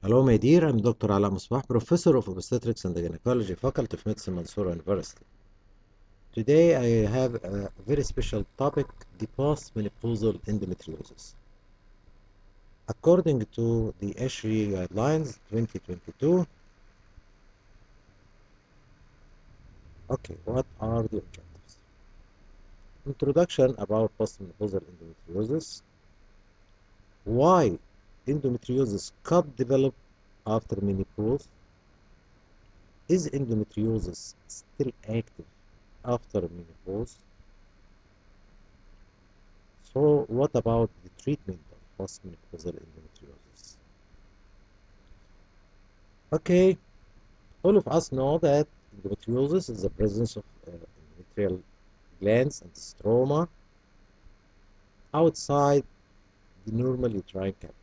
Hello, my dear. I'm Dr. Alaa Mosbah, Professor of Obstetrics and Gynecology, Faculty of Medicine, Mansoura University. Today, I have a very special topic, the postmenopausal endometriosis. According to the ESHRE guidelines 2022, what are the objectives? Introduction about postmenopausal endometriosis, why endometriosis could develop after menopause, is endometriosis still active after menopause? So, what about the treatment of postmenopausal endometriosis? Okay, all of us know that endometriosis is the presence of endometrial glands and stroma outside the normal uterine cavity.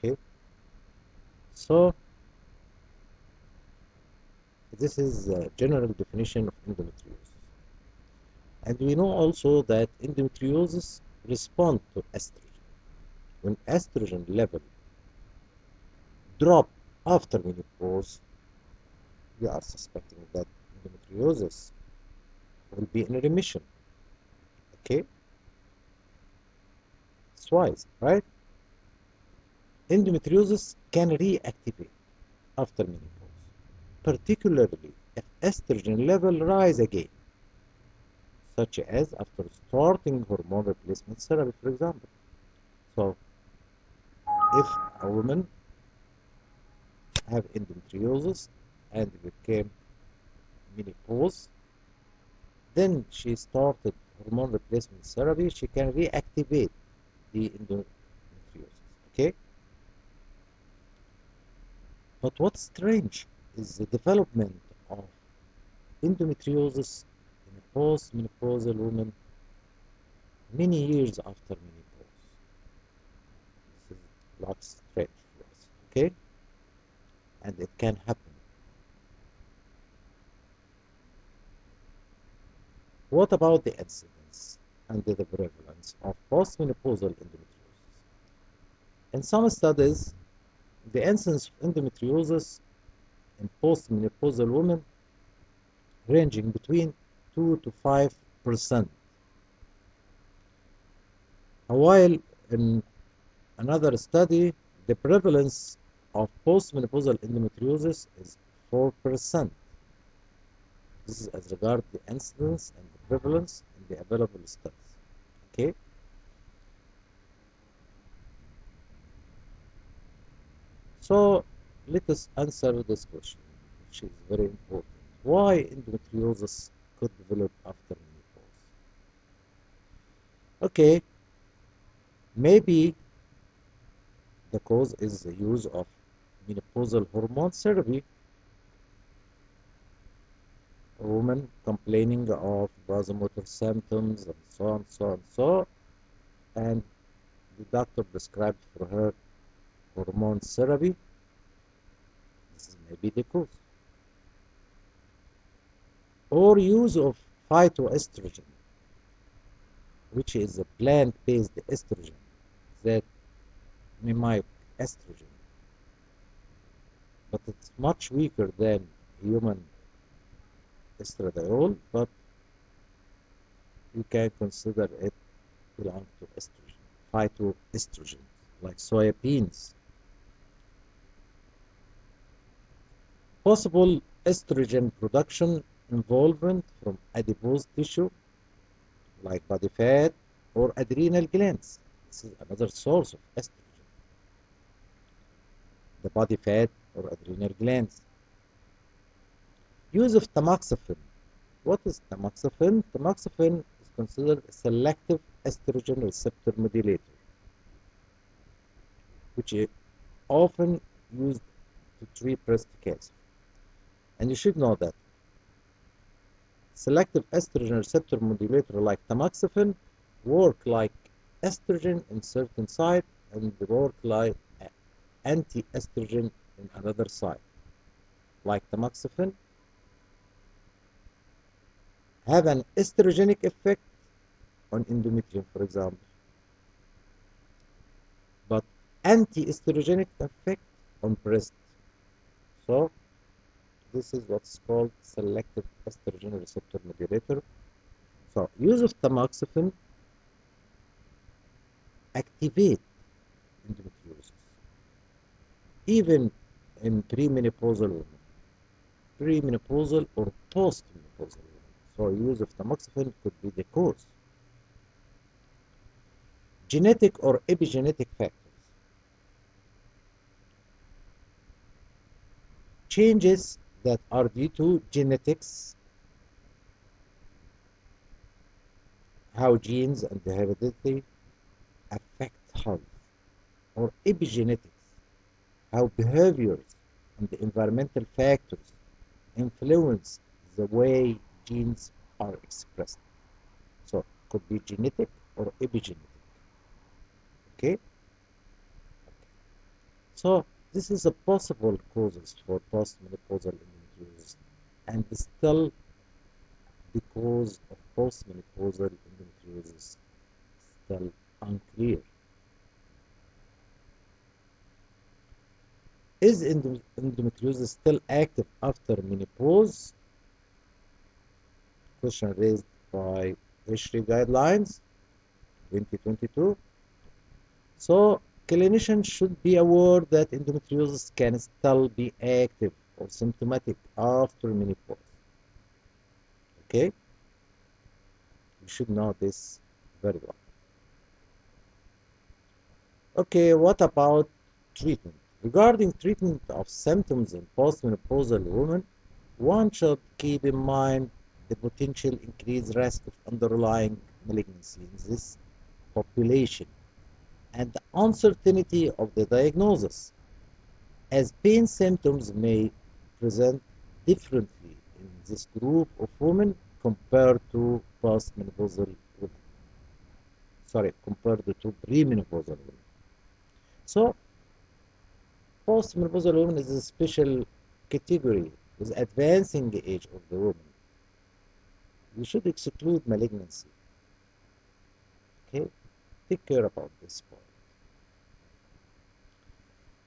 Okay, so this is the general definition of endometriosis. And we know also that endometriosis responds to estrogen. When estrogen level drop after menopause, we are suspecting that endometriosis will be in remission. Okay, twice, right? Endometriosis can reactivate after menopause, particularly if estrogen level rise again, such as after starting hormone replacement therapy, for example. So, if a woman have endometriosis and became menopause, then she started hormone replacement therapy, she can reactivate the endometriosis. Okay? But what's strange is the development of endometriosis in a postmenopausal woman many years after menopause. This is like strange for us, okay? And it can happen. What about the incidence and the prevalence of postmenopausal endometriosis? In some studies, the incidence of endometriosis in postmenopausal women ranging between 2 to 5%, while in another study, the prevalence of postmenopausal endometriosis is 4%. This is as regards the incidence and the prevalence in the available studies. Okay? So let us answer this question, which is very important. Why endometriosis could develop after menopause? Okay, maybe the cause is the use of menopausal hormone therapy. A woman complaining of vasomotor symptoms and so on, so on, so, and the doctor prescribed for her hormone therapy. This is maybe the cause. Or use of phytoestrogen, which is a plant-based estrogen that mimic estrogen, but it's much weaker than human estradiol, but you can consider it belong to estrogen, phytoestrogen, like soya beans. Possible estrogen production involvement from adipose tissue, like body fat or adrenal glands. This is another source of estrogen, the body fat or adrenal glands. Use of tamoxifen. What is tamoxifen? Tamoxifen is considered a selective estrogen receptor modulator, which is often used to treat breast cancer. And you should know that selective estrogen receptor modulator like tamoxifen work like estrogen in certain site and work like anti-estrogen in another site. Like tamoxifen have an estrogenic effect on endometrium, for example, but anti-estrogenic effect on breast. So this is what's called selective estrogen receptor modulator. So use of tamoxifen activate endometriosis, even in premenopausal women, premenopausal or postmenopausal women. So use of tamoxifen could be the cause. Genetic or epigenetic factors. Changes that are due to genetics, how genes and the heredity affect health, or epigenetics, how behaviors and the environmental factors influence the way genes are expressed. So could be genetic or epigenetic. Okay? So this is a possible causes for postmenopausal endometriosis, and still the cause of postmenopausal endometriosis still unclear. Is endometriosis still active after menopause? Question raised by ESHRE guidelines 2022. So clinicians should be aware that endometriosis can still be active or symptomatic after menopause. Okay? You should know this very well. Okay, what about treatment? Regarding treatment of symptoms in postmenopausal women, one should keep in mind the potential increased risk of underlying malignancy in this population and the uncertainty of the diagnosis, as pain symptoms may present differently in this group of women compared to postmenopausal women. Sorry, compared to premenopausal women. So, postmenopausal woman is a special category with advancing age of the woman. We should exclude malignancy. Okay, take care about this point.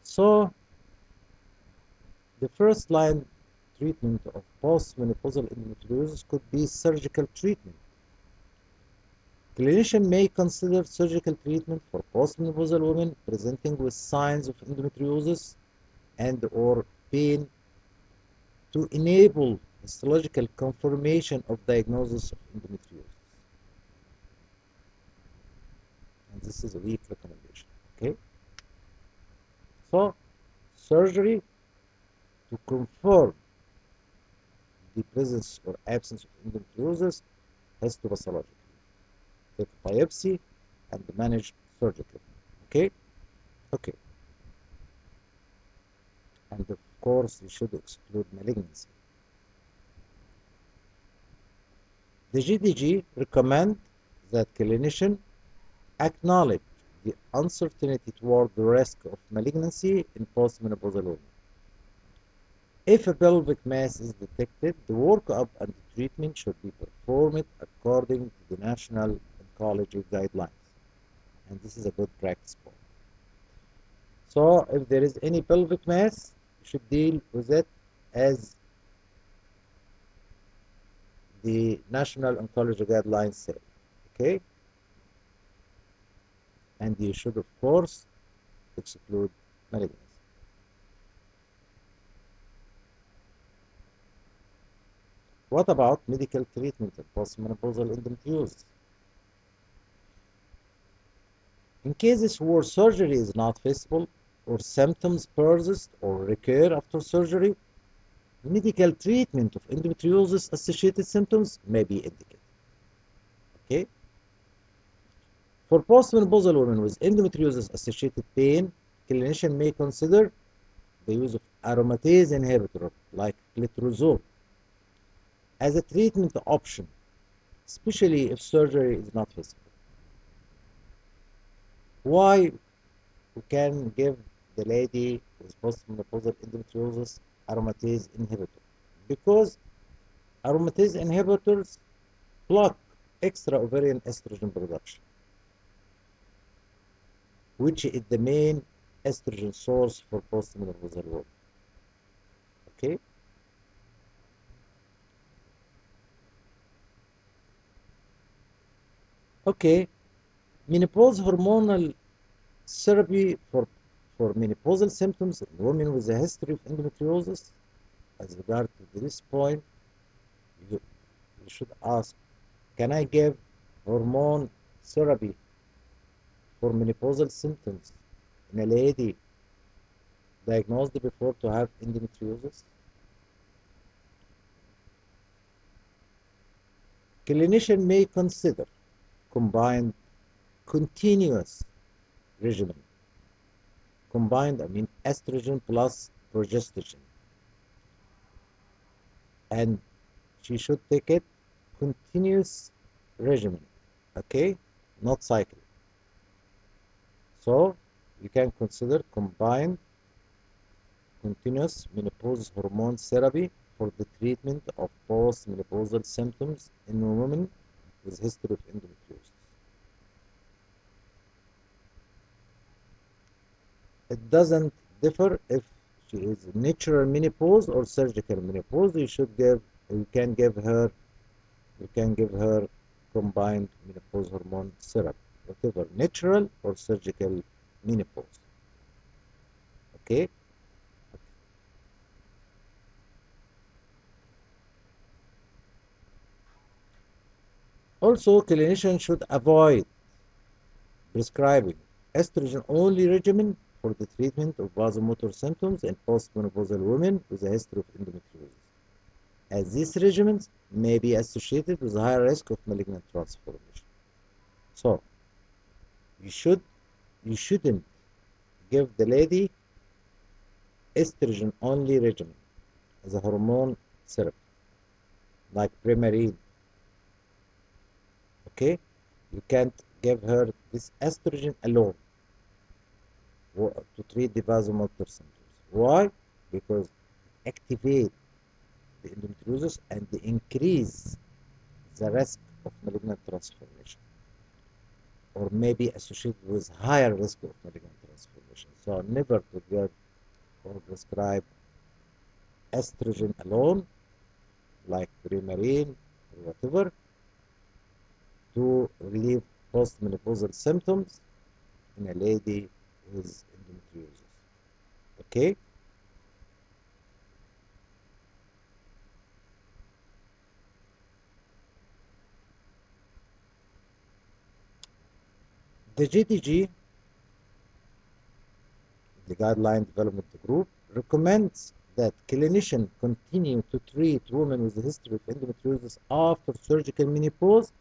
So, the first line treatment of postmenopausal endometriosis could be surgical treatment. Clinician may consider surgical treatment for postmenopausal women presenting with signs of endometriosis and or pain to enable histological confirmation of diagnosis of endometriosis. And this is a weak recommendation. Okay? So, surgery to confirm the presence or absence of endometriosis histopathologically. Take a biopsy and manage surgically. Okay? Okay. And of course, you should exclude malignancy. The GDG recommend that clinician acknowledge the uncertainty toward the risk of malignancy in postmenopausal women. If a pelvic mass is detected, the workup and the treatment should be performed according to the National Oncology guidelines. And this is a good practice point. So if there is any pelvic mass, you should deal with it as the National Oncology guidelines say. Okay? And you should, of course, exclude malignancy. What about medical treatment of postmenopausal endometriosis? In cases where surgery is not feasible or symptoms persist or recur after surgery, medical treatment of endometriosis associated symptoms may be indicated. Okay? For postmenopausal women with endometriosis associated pain, clinician may consider the use of aromatase inhibitor like letrozole as a treatment option, especially if surgery is not feasible. Why we can give the lady with postmenopausal endometriosis aromatase inhibitor? Because aromatase inhibitors block extra ovarian estrogen production, which is the main estrogen source for postmenopausal women. Okay? Okay, menopause hormonal therapy for menopausal symptoms in women with a history of endometriosis. As regard to this point, you, you should ask, can I give hormone therapy for menopausal symptoms in a lady diagnosed before to have endometriosis? Clinician may consider combined continuous regimen, I mean estrogen plus progesterone, and she should take it continuous regimen, okay, not cycle. So you can consider combined continuous menopause hormone therapy for the treatment of postmenopausal symptoms in women with history of endometriosis. It doesn't differ if she is natural menopause or surgical menopause. You can give her you can give her combined menopause hormone syrup, whatever, natural or surgical menopause. Okay? Also, clinicians should avoid prescribing estrogen-only regimen for the treatment of vasomotor symptoms in postmenopausal women with a history of endometriosis, as these regimens may be associated with a higher risk of malignant transformation. So, you should you shouldn't give the lady estrogen-only regimen as a hormone therapy, like Premarin. Okay, you can't give her this estrogen alone to treat the vasomotor symptoms. Why? Because activate the endometriosis and they increase the risk of malignant transformation, or maybe associated with higher risk of malignant transformation. So never to give or prescribe estrogen alone, like Premarin or whatever, to relieve postmenopausal symptoms in a lady with endometriosis. Okay? The GTG, the Guideline Development Group, recommends that clinicians continue to treat women with a history of endometriosis after surgical menopause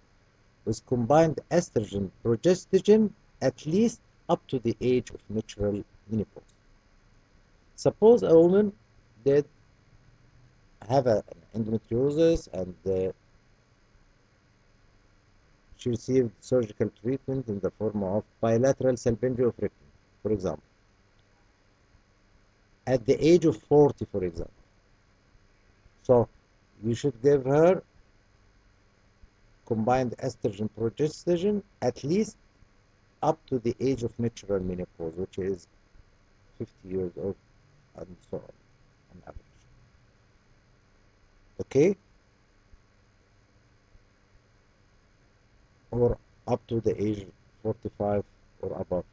with combined estrogen progesterone at least up to the age of natural menopause. Suppose a woman did have an endometriosis and she received surgical treatment in the form of bilateral salpingophorectomy, for example, at the age of 40, for example. So you should give her combined estrogen progesterone at least up to the age of natural menopause, which is 50 years old and so on average. Okay? Or up to the age 45 or above.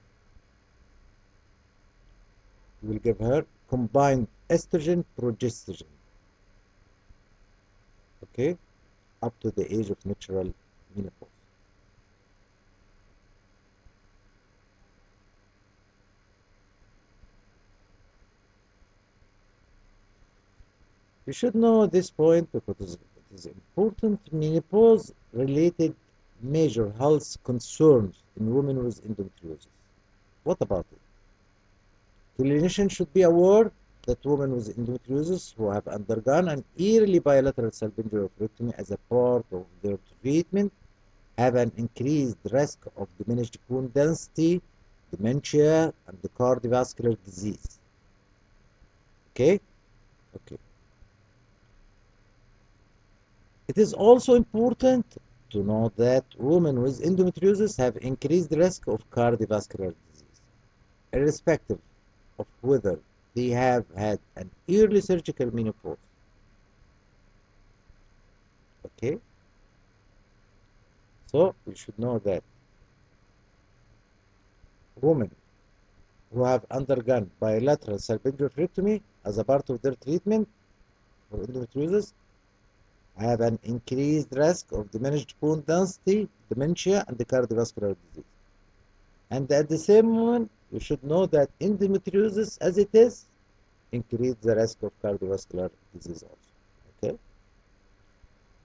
You will give her combined estrogen progesterone. Okay? Up to the age of natural menopause. You should know at this point because it is important. Menopause related major health concerns in women with endometriosis. What about it? Clinicians should be aware that women with endometriosis who have undergone an early bilateral salpingophorectomy as a part of their treatment have an increased risk of diminished bone density, dementia, and the cardiovascular disease. Okay? Okay. It is also important to know that women with endometriosis have increased risk of cardiovascular disease, irrespective. of whether they have had an early surgical menopause. Okay, so you should know that women who have undergone bilateral salpingo-hysterectomy as a part of their treatment for endometriosis have an increased risk of diminished bone density, dementia, and the cardiovascular disease. And at the same moment, you should know that endometriosis, as it is, increase the risk of cardiovascular disease also. Okay?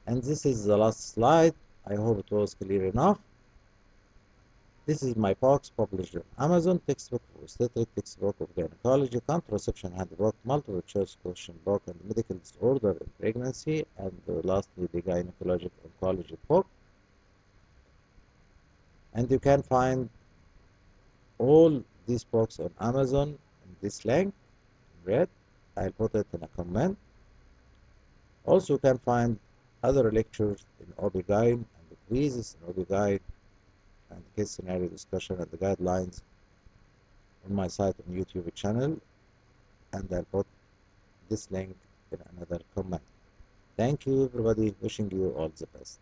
And this is the last slide. I hope it was clear enough. This is my box published on Amazon, textbook for obstetrics, textbook of gynecology, contraception handbook, multiple choice question book, and medical disorder in pregnancy, and lastly the gynecologic oncology book. And you can find all these books on Amazon in this link in red. I'll put it in a comment. Also, you can find other lectures in OB-GYN and the quizzes in OB-GYN and case scenario discussion and the guidelines on my site and YouTube channel, and I'll put this link in another comment. Thank you, everybody. Wishing you all the best.